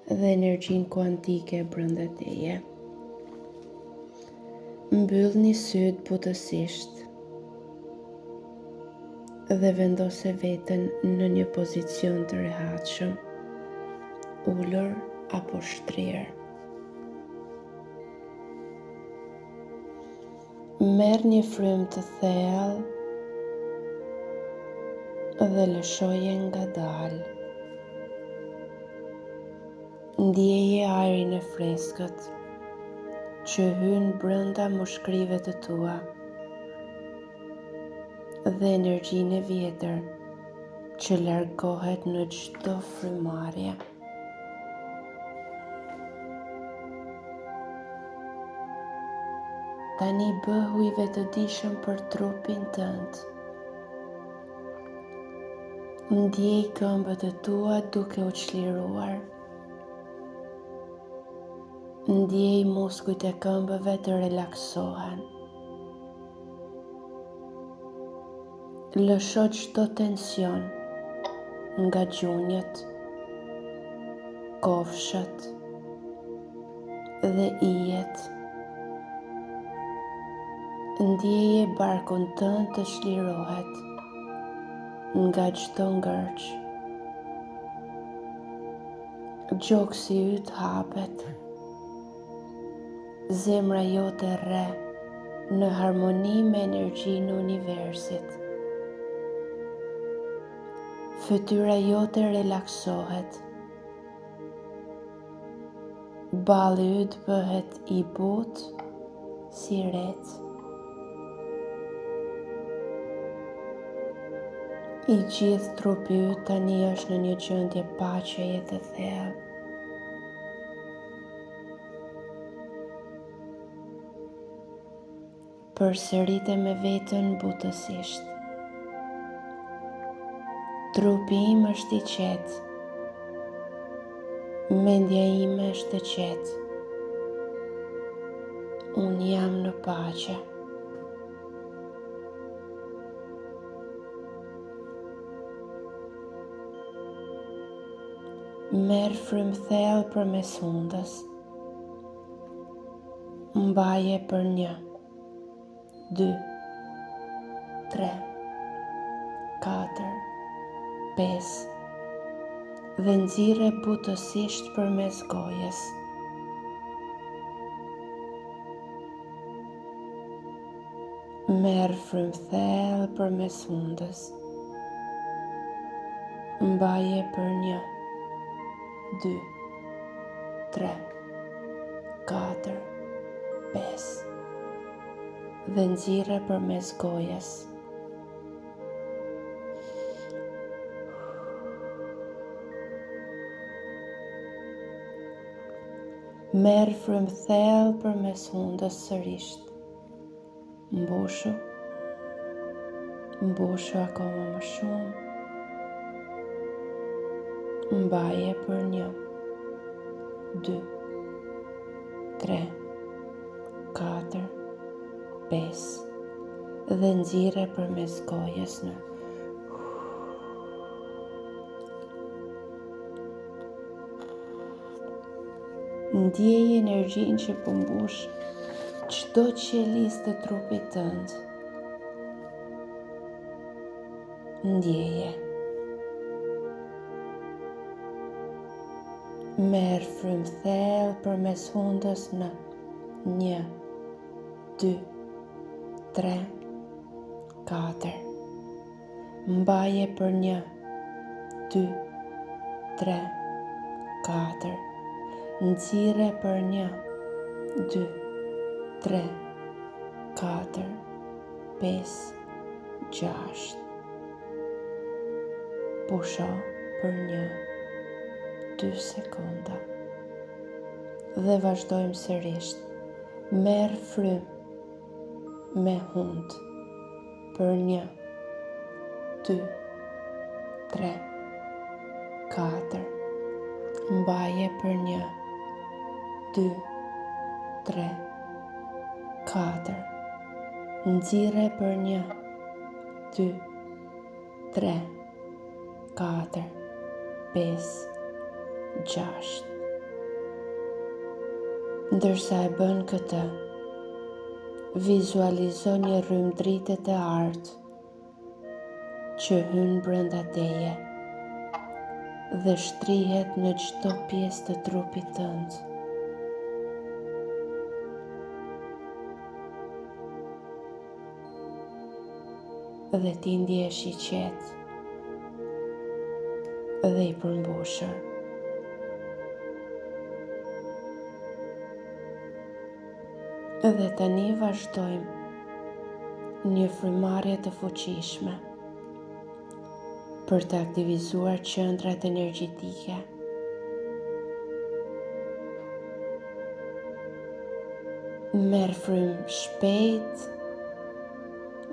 dhe energjinë kuantike brenda teje. Mbyllni sytë butësisht dhe vendose veten në një pozicion të rehatshëm, ulur apo shtrirë. Merr një frymë të thellë dhe lëshoje ngadalë. Ndjeje ajrin e freskët që hyn brenda mushkrive të tua dhe energjinë e vjetër që largohet në çdo frymarrje. Tani bëhu i vetëdijshëm për trupin tënd. Ndjej këmbët e tua duke u çliruar. Ndjej muskujt e këmbëve të relaksohen. Lësho çdo tension nga gjunjët, kofshët dhe ijet. Ndjeje barkun tënd të çlirohet nga çdo ngërç. Gjoksi yt hapet. Zemra jote rre në harmoni me energjinë e universit. Fytyra jote relaksohet. Balli yt bëhet i butë si rec. I gjithë trupi yt tani është në një gjendje paqeje të thellë. Përsërite me veten butësisht. Trupi im është i qetë. Mendja ime është e qetë. Unë jam në paqe. Merr frymë thellë përmes hundës. Mbaje për 1, 2, 3, 4, 5 dhe nxirre butësisht përmes gojës. Merr frymë thellë përmes hundës. Mbaje për 1, 2, 3, 4, 5 dhe nxirre përmes gojës. Merr frymë thellë përmes hundës sërish. Mbushu akoma më shumë. Mbaje për 1, 2, 3, 4, 5 dhe nxirre përmes gojës në. Ndjej energjinë që përmbush çdo qelisë të trupit tënd. Ndjeje. Merr frymë thellë përmes hundës në 1, 2, 3, 4. Mbaje për 1, 2, 3, 4. Nxirre për 1, 2, 3, 4, 5, 6. Pusho për 1, 2 sekonda. Dhe vazhdojmë sërish. Merr frymë me hund për 1, 2, 3, 4. Mbaje për 1, 2, 3, 4. Nxirre për 1, 2, 3, 4, 5, 6. Ndërsa e bën këtë, vizualizo një rrymë drite të artë që hyn brenda teje dhe shtrihet në çdo pjesë të trupit tënd. Dhe ti ndjesh i qetë dhe i përmbushur. Dhe tani vazhdojmë një frymarrje të fuqishme për të aktivizuar qendrat energjetike. Merr frymë shpejt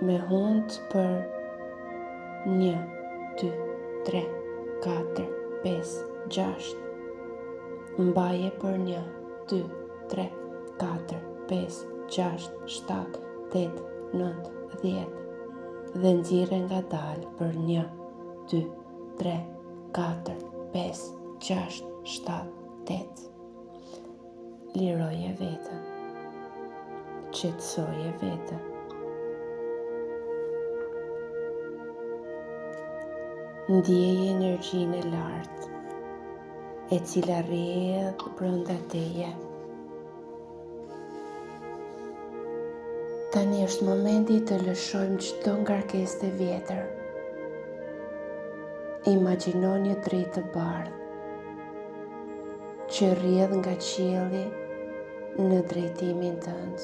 me hund për 1, 2, 3, 4, 5, 6. Mbaje për 1, 2, 3, 4, 5, 6, 7, 8, 9, 10 dhe nxirre ngadalë për 1, 2, 3, 4, 5, 6, 7, 8. Liroje veten, qetësoje veten. Ndjeje energjinë e lartë, e cila rrjedh brenda teje. Tani është momenti të lëshojmë çdo ngarkesë të vjetër. Imagjino një dritë të bardhë që rrjedh nga qielli në drejtimin tënd.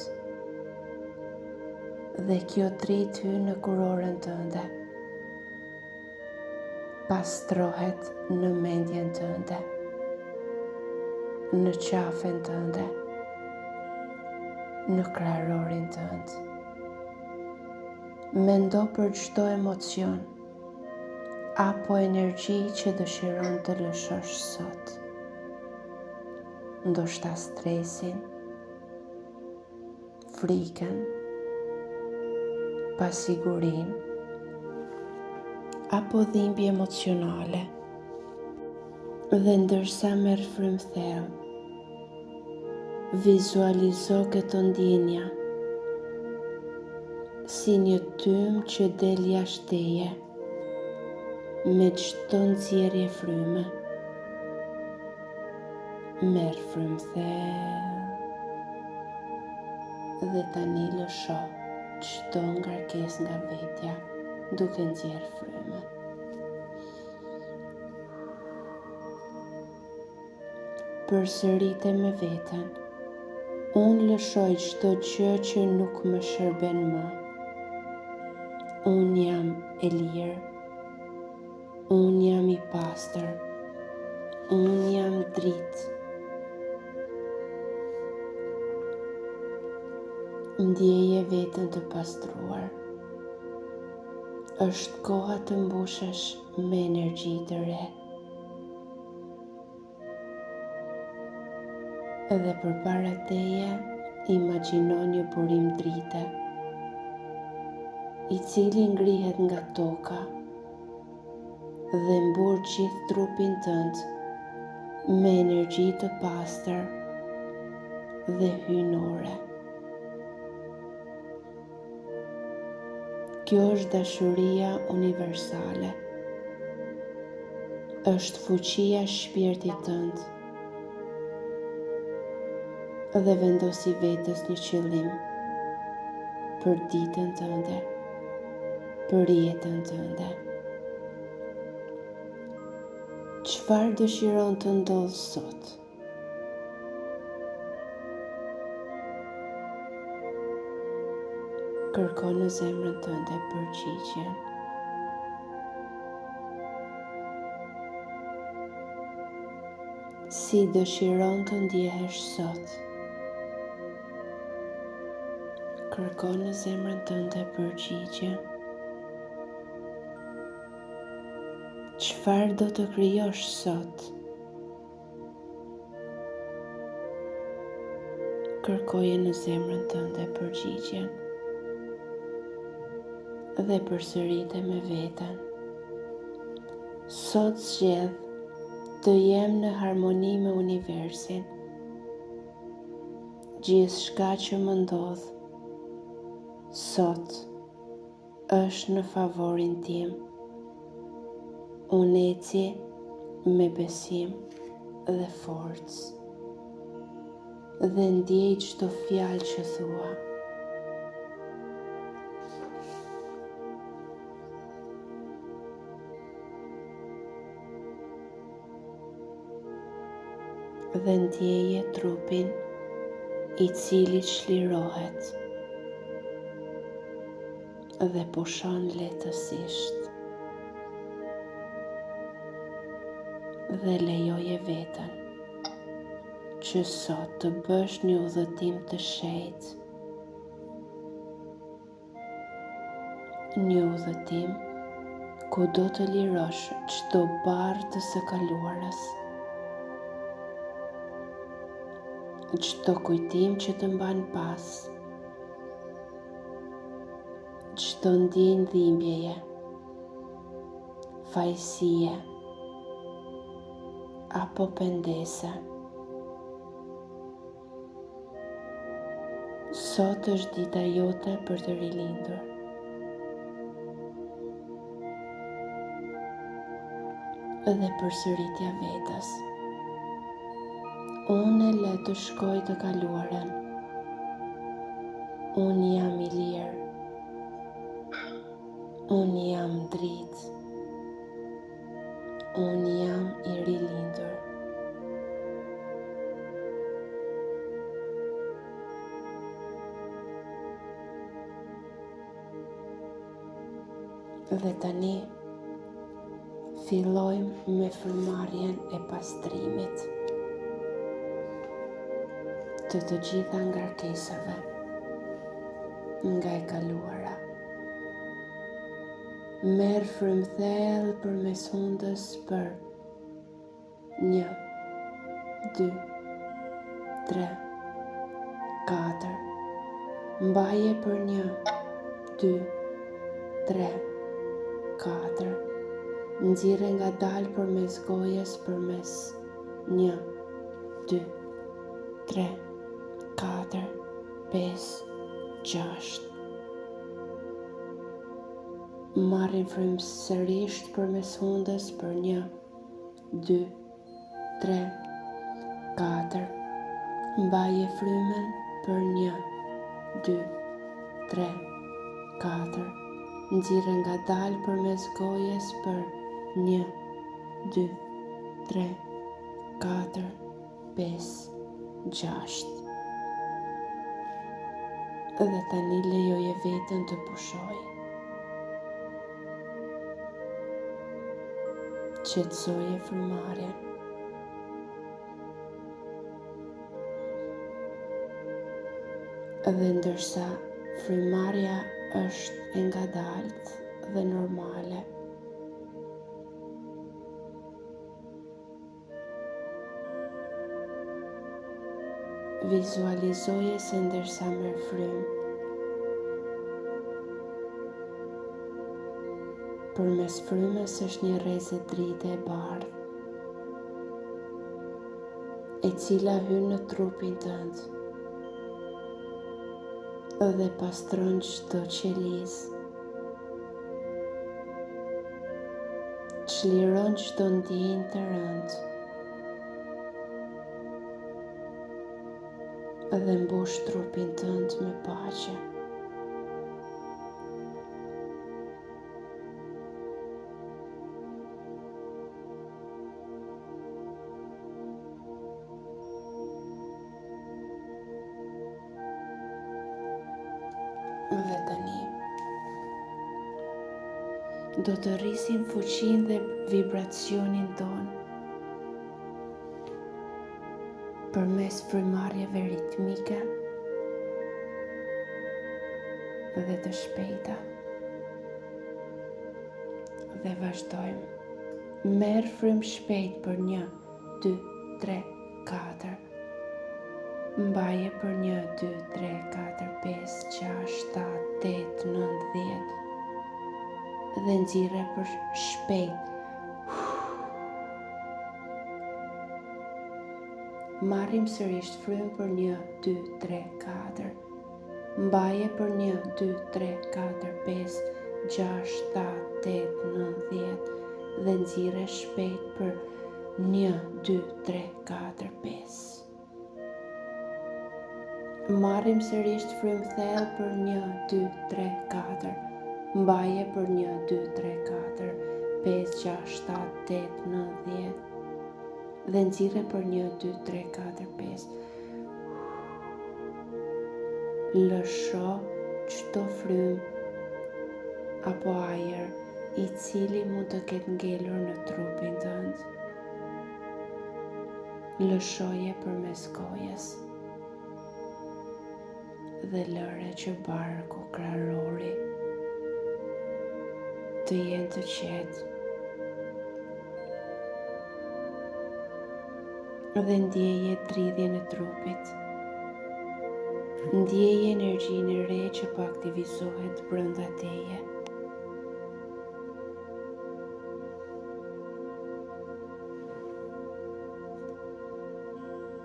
Dhe kjo dritë hyn në kurorën tënde. Pastrohet në mendjen tënde, në qafen tënde, në krarorin tënd. Mendo për çdo emocion apo energji që dëshiron të lëshosh sot. Ndoshta stresin, frikën, pasigurinë, apo dhimbje emocionale. Dhe ndërsa merr frymë thellë, vizualizo këto ndjenja si një tymë që del jashtë teje me çdo nxjerrje fryme. Merr frymë thellë dhe tani lësho çdo ngarkesë nga vetja duke nxjerrë fryme. Përsërite me veten. Unë lëshoj çdo gjë që nuk më shërben më. Unë jam e lirë. Unë jam i pastër. Unë jam dritë. Ndjeje veten të pastruar. Është koha të mbushesh me energji të re. Dhe përpara teje, imagjino një burim drite, i cili ngrihet nga toka dhe mbur gjithë trupin tënd me energji të pastër dhe hyjnore. Kjo është dashuria universale. Është fuqia e shpirtit tënd. Dhe vendosi vetes një qëllim për ditën tënde, për jetën tënde. Çfarë dëshiron të ndodhë sot? Kërko në zemrën tënde përgjigjen. Si dëshiron të ndjehesh sot? Kërko në zemrën tënde përgjigjen. Çfarë do të krijosh sot? Kërkoje në zemrën tënde përgjigjen. Dhe përsërite me veten. Sot zgjedh të jem në harmoni me universin. Gjithë shka që më ndodh sot është në favorin tim. Unë eci me besim dhe forcë dhe ndjej çdo fjalë që thua. Dhe ndjeje trupin i cili çlirohet dhe pushon lehtësisht. Dhe lejoje veten që sot të bësh një udhëtim të shejtë. Një udhëtim ku do të lirosh çdo barë të së kaluarës, çdo kujtim që të mban pas, çdo ndjenjë dhimbjeje, fajësie apo pendese. Sot është dita jote për të rilindur. Dhe përsëritja vetës. Unë le të shkoj të kaluarën. Unë jam i lirë. Unë jam dritë. Unë jam i rilindur. Dhe tani fillojmë me frymëmarrjen e pastrimit të të gjitha ngarkesave nga e kaluara. Merr frymë thellë përmes hundës për 1, 2, 3, 4. Mbaje për 1, 2, 3, 4. Nxirre ngadalë përmes gojës përmes 1, 2, 3, 4, 5, 6. Marrin frymë sërish përmes hundës për 1, 2, 3, 4. Mbaje frymën për 1, 2, 3, 4. Nxirre ngadalë përmes gojës për 1, 2, 3, 4, 5, 6. Dhe tani lejoje veten të pushoj. Qetësoje frymëmarrjen. Dhe ndërsa frymëmarrja është e ngadaltë dhe normale, vizualizoje se ndërsa merr frymë, përmes frymës është një rrezë drite e bardhë, e cila hyn në trupin tënd dhe pastron çdo qelizë, çliron çdo ndjenjë të rëndë dhe mbush trupin tënd me paqe. Dhe tani do të rrisim fuqinë dhe vibracionin tonë përmes frymëmarrjeve ritmike dhe të shpejta. Dhe vazhdojmë. Merr frymë shpejt për 1, 2, 3, 4. Mbaje për 1, 2, 3, 4, 5, 6, 7, 8, 9, 10. Dhe nxirre për shpejt. Marrim sërish frymë për 1, 2, 3, 4. Mbaje për 1, 2, 3, 4, 5, 6, 7, 8, 9, 10 dhe nxirre shpejt për 1, 2, 3, 4, 5. Marrim sërish frymë thellë për 1, 2, 3, 4. Mbaje për 1, 2, 3, 4, 5, 6, 7, 8, 9, 10 dhe nxirre për 1, 2, 3, 4, 5. Lësho çdo frymë apo ajër i cili mund të ketë ngelur në trupin tënd. Lëshoje përmes gojës dhe lëre që barku krahërori të jenë të qetë dhe ndjeje dridhjen e trupit. Ndjeje energjinë e re që po aktivizohet brenda teje.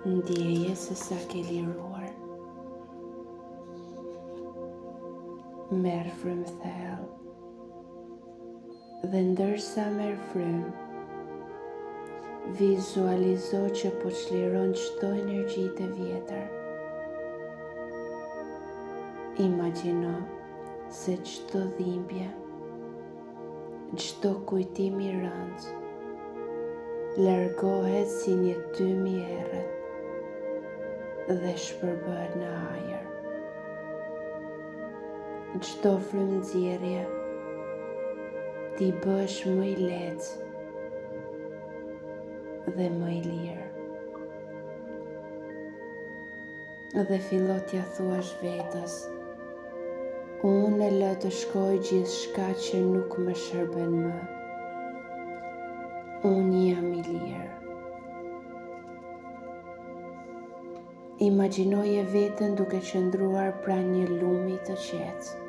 Ndjeje se sa ke liruar. Merr frymë thellë dhe ndërsa merr frymë, vizualizo që po çliron çdo energji të vjetër. Imagjino se çdo dhimbje, çdo kujtim i rënd largohet si një tym i errët dhe shpërbëhet në ajër. Çdo frymënxjerrje ti bësh më i lehtë dhe më i lirë. Dhe fillo t'ja thuash vetës, unë e lë të shkoj gjithçka që nuk më shërben më. Unë jam i lirë. Imagjinoje veten duke qëndruar pranë një lumi të qetë.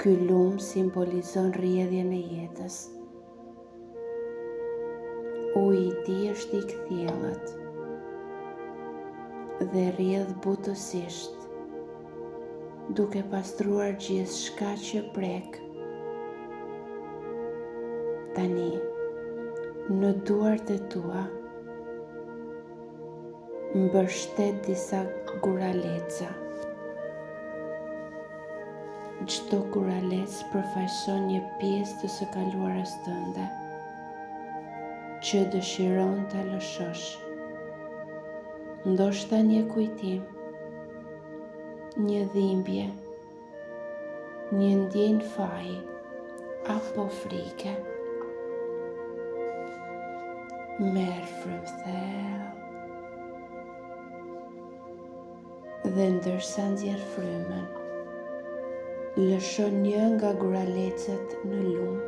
Ky lum simbolizon rrjedhjen e jetës. Uji i tij është i kthjellët dhe rrjedh butësisht, duke pastruar gjithçka që prek. Tani, në duart e tua, mbështet disa guraleca. Çdo guralec përfaqëson një pjesë të së kaluarës tënde që dëshiron ta lëshosh. Ndoshta një kujtim, një dhimbje, një ndjenjë faji apo frike. Merr frymë thellë dhe ndërsa nxjerr frymën, lësho një nga guralecët në lum.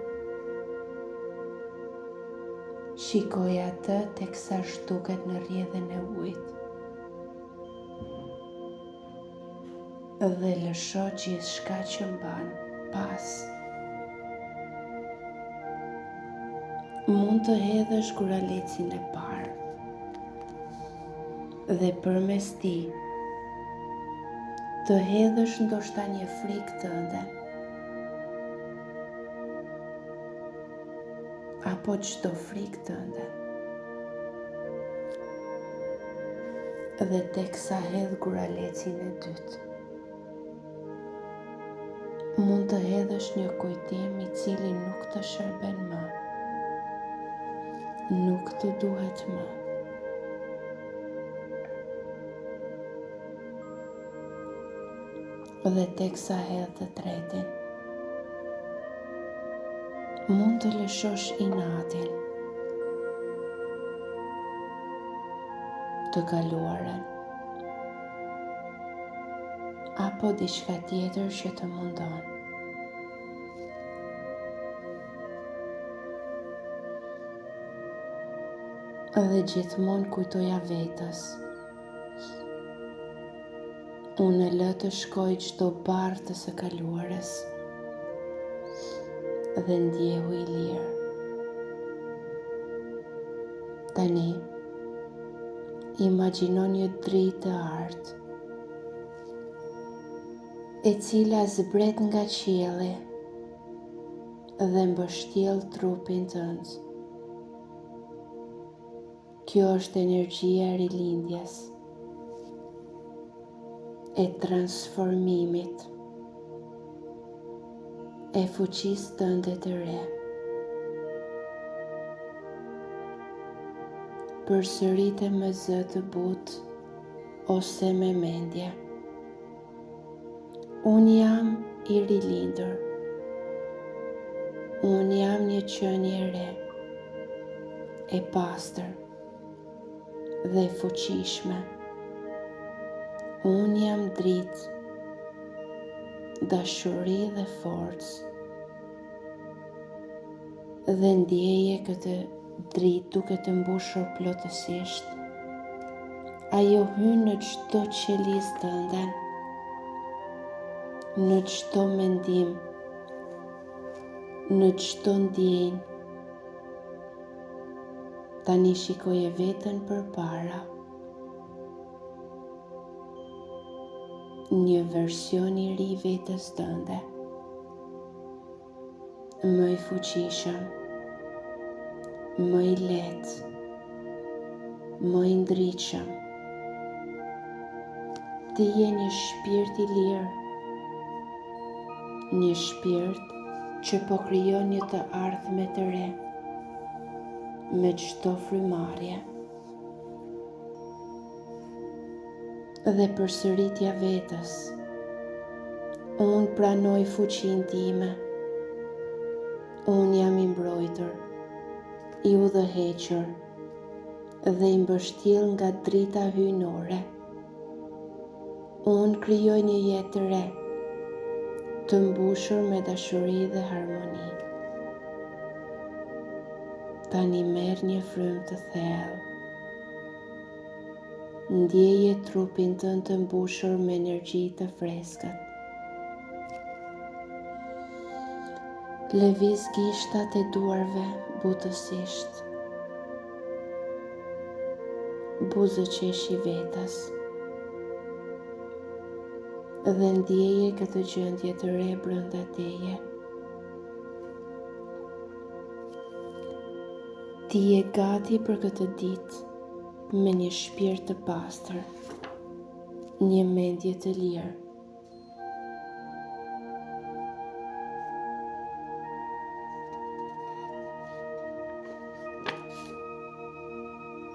Shikoj atë teksa shtuket në rrjedhën e ujit. Dhe lësho gjithçka që mban pas. Mund të hedhësh guralecin e parë dhe përmes tij të hedhësh ndoshta një frikë tënde apo çdo frikë tënde. Dhe teksa hedh guralecin e dytë, mund të hedhësh një kujtim i cili nuk të shërben më, nuk të duhet më. Dhe teksa hedh të tretin, mund të lëshosh inatin, të kaluarën, apo diçka tjetër që të mundon. Dhe gjithmonë kujtoja vetës, unë e lë të shkoj çdo barë të së kaluarës dhe ndjehu i lirë. Tani, Imagjino një dritë të artë, e cila zbret nga qielli dhe mbështjell trupin tënd. Kjo është energjia e rilindjes, e transformimit, e fuqisë tënde të re. Përsërite me zë të butë ose me mendje. Unë jam i rilindur. Unë jam një qenie e re, e pastër dhe fuqishme. Unë jam dritë, dashuri dhe forcë. Dhe ndjeje këtë dritë duke të mbushur plotësisht. Ajo hyn në çdo qelizë tënde, në çdo mendim, në çdo ndjenjë. Tani shikoje veten përpara. Një version i ri vetes tënde, më i fuqishëm, më i lehtë, më i ndritshëm. Ti je një shpirt i lirë, një shpirt që po krijon një të ardhme të re, me çdo frymarrje. Dhe përsëritja vetës. Unë pranoj fuqinë time. Unë jam i mbrojtur, i udhëhequr dhe i mbështjell nga drita hyjnore. Unë krijoj një jetë të re, të mbushur me dashuri dhe harmoni. Tani merr një frymë të thellë. Ndjeje trupin tënd të mbushur me energji të freskët. Lëviz gishtat e duarve butësisht. Buzëqesh i vetes. Dhe ndjeje këtë gjendje të re brenda teje. Ti je gati për këtë ditë me një shpirt të pastër, një mendje të lirë.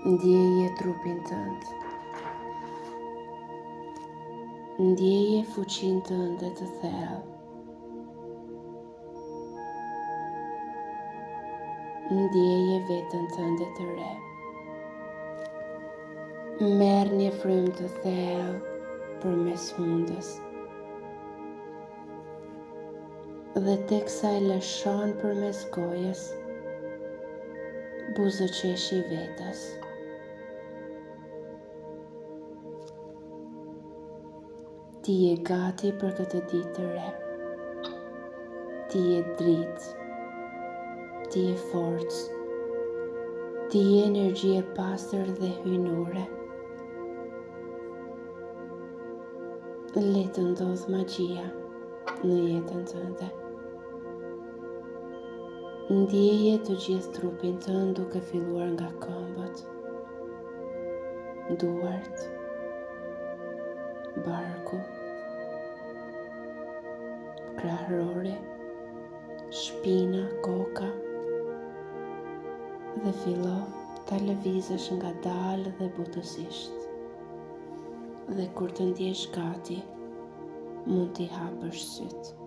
Ndjeje trupin tënd. Ndjeje fuqinë tënde të thellë. Ndjeje veten tënde të re. Merr një frymë të thellë përmes hundës. Dhe teksa e lëshon përmes gojës, buzëqesh i vetes. Ti je gati për këtë ditë të re. Ti je dritë. Ti je forcë. Ti je energji e pastër dhe hyjnore. Le të ndodh magjia në jetën tënde. Ndjeje të gjithë trupin tënd duke filluar nga këmbët, duart, barku, krahërori, shpina, koka, dhe fillo ta lëvizësh ngadalë dhe butësisht. Dhe kur të ndjesh gati, mund t'i hapësh sytë.